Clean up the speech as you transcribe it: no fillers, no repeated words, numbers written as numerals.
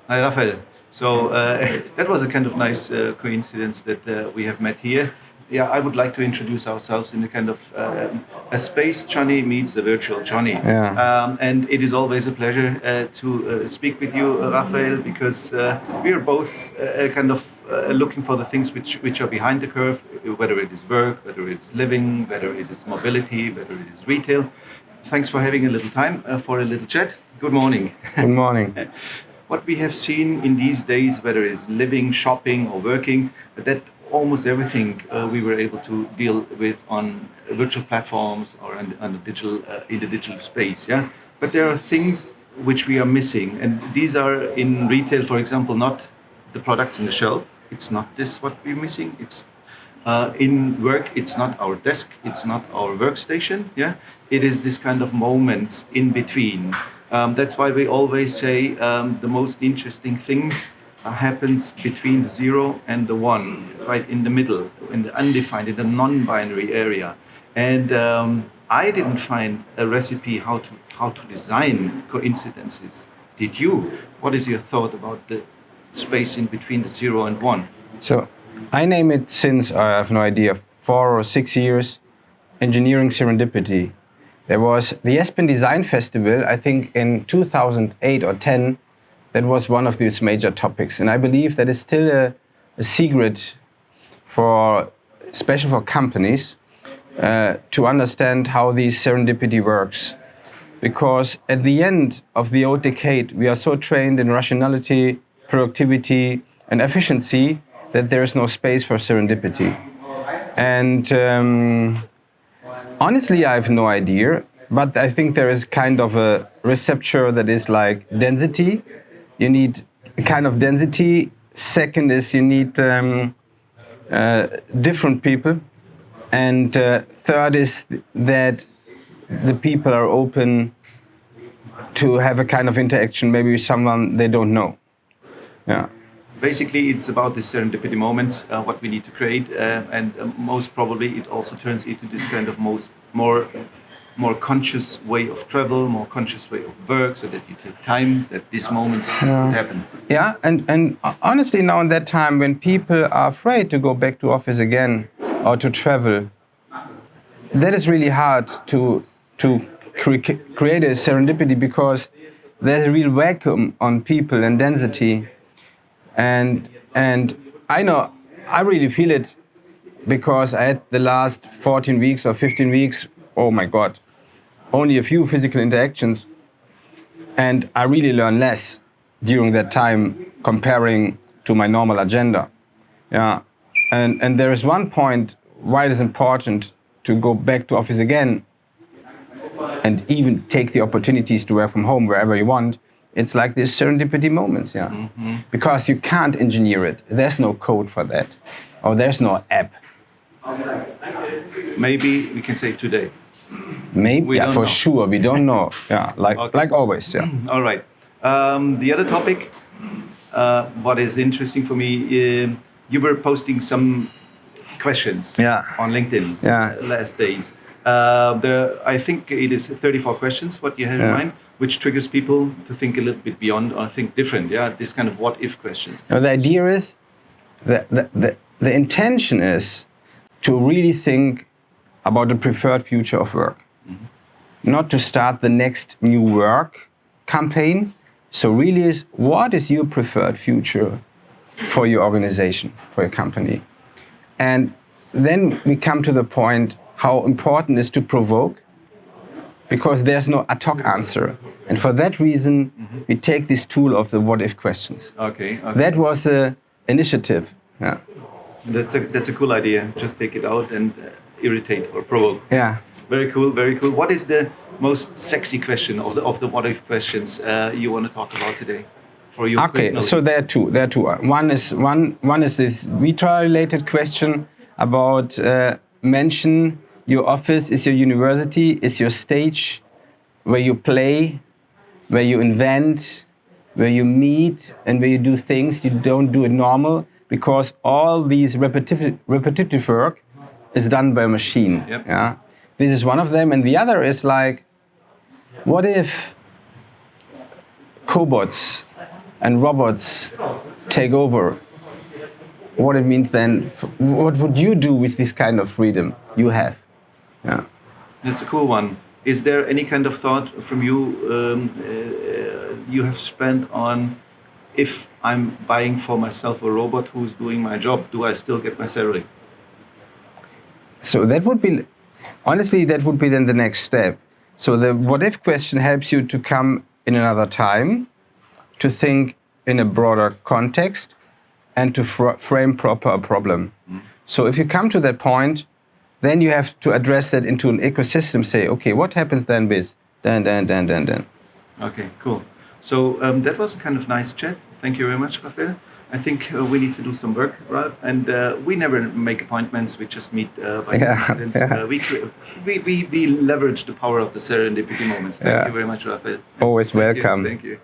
Hi, Raphael. So that was a kind of nice coincidence that we have met here. Yeah, I would like to introduce ourselves in a kind of a space Johnny meets a virtual Johnny. Yeah. And it is always a pleasure to speak with you, Raphael, because we are both kind of looking for the things which are behind the curve, whether it is work, whether it's living, whether it is mobility, whether it is retail. Thanks for having a little time for a little chat. Good morning. Good morning. What we have seen in these days, whether it's living, shopping, or working, that almost everything we were able to deal with on virtual platforms or on the digital in the digital space. Yeah, but there are things which we are missing, and these are in retail, for example, not the products on the shelf. It's not this what we're missing. It's in work, it's not our desk, it's not our workstation. Yeah, it is this kind of moments in between. That's why we always say the most interesting things happens between the 0 and the 1, right in the middle, in the undefined, in the non-binary area. And I didn't find a recipe how to design coincidences. Did you? What is your thought about the space in between the 0 and 1? So I name it since, I have no idea, 4 or 6 years, engineering serendipity. There was the Aspen Design Festival, I think in 2008 or 10, that was one of these major topics. And I believe that is still a secret for, especially for companies, to understand how this serendipity works. Because at the end of the old decade, we are so trained in rationality, productivity, and efficiency that there is no space for serendipity. And honestly, I have no idea, but I think there is kind of a receptor that is like density. You need a kind of density. Second is you need different people. And third is that the people are open to have a kind of interaction, maybe with someone they don't know. Yeah. Basically, it's about the serendipity moments, what we need to create, and most probably it also turns into this kind of more conscious way of travel, more conscious way of work, so that you take time that these moments could happen. Yeah, and honestly, now in that time when people are afraid to go back to office again or to travel, that is really hard to create a serendipity, because there's a real vacuum on people and density. And I know, I really feel it, because I had the last 14 weeks or 15 weeks, oh my God, only a few physical interactions. And I really learn less during that time comparing to my normal agenda. Yeah. And there is one point why it is important to go back to office again and even take the opportunities to work from home wherever you want. It's like these serendipity moments, yeah. Mm-hmm. Because you can't engineer it. There's no code for that. Or there's no app. Maybe we can say today. Maybe, yeah, for sure. We don't know. Yeah, like always, yeah. All right. The other topic, what is interesting for me, you were posting some questions on LinkedIn last days. I think it is 34 questions, what you have in mind, which triggers people to think a little bit beyond or think different. Yeah, this kind of what-if questions. Now, the idea is, the intention is to really think about the preferred future of work. Mm-hmm. Not to start the next new work campaign. So really is, what is your preferred future for your organization, for your company? And then we come to the point how important it is to provoke, because there's no ad hoc answer. And for that reason, we take this tool of the what-if questions. Okay. That was an initiative. Yeah. That's a cool idea. Just take it out and irritate or provoke. Yeah. Very cool, very cool. What is the most sexy question of the what-if questions you want to talk about today? For you personally? So there are two. One is this Vitra-related question about mention your office is your university, is your stage where you play, where you invent, where you meet, and where you do things you don't do it normal, because all these repetitive work is done by a machine. Yep. Yeah, this is one of them, and the other is like, what if cobots and robots take over, what it means then, what would you do with this kind of freedom you have? Yeah. That's a cool one. Is there any kind of thought from you you have spent on, if I'm buying for myself a robot who's doing my job, do I still get my salary? So that would be, honestly, that would be then the next step. So the what if question helps you to come in another time, to think in a broader context, and to frame proper a problem. So if you come to that point, then you have to address that into an ecosystem, say, okay, what happens then with then? Okay, cool. So that was a kind of nice chat. Thank you very much, Raphael. I think we need to do some work, right? And we never make appointments. We just meet by coincidence. We leverage the power of the serendipity moments. Thank you very much, Raphael. Always welcome. Thank you.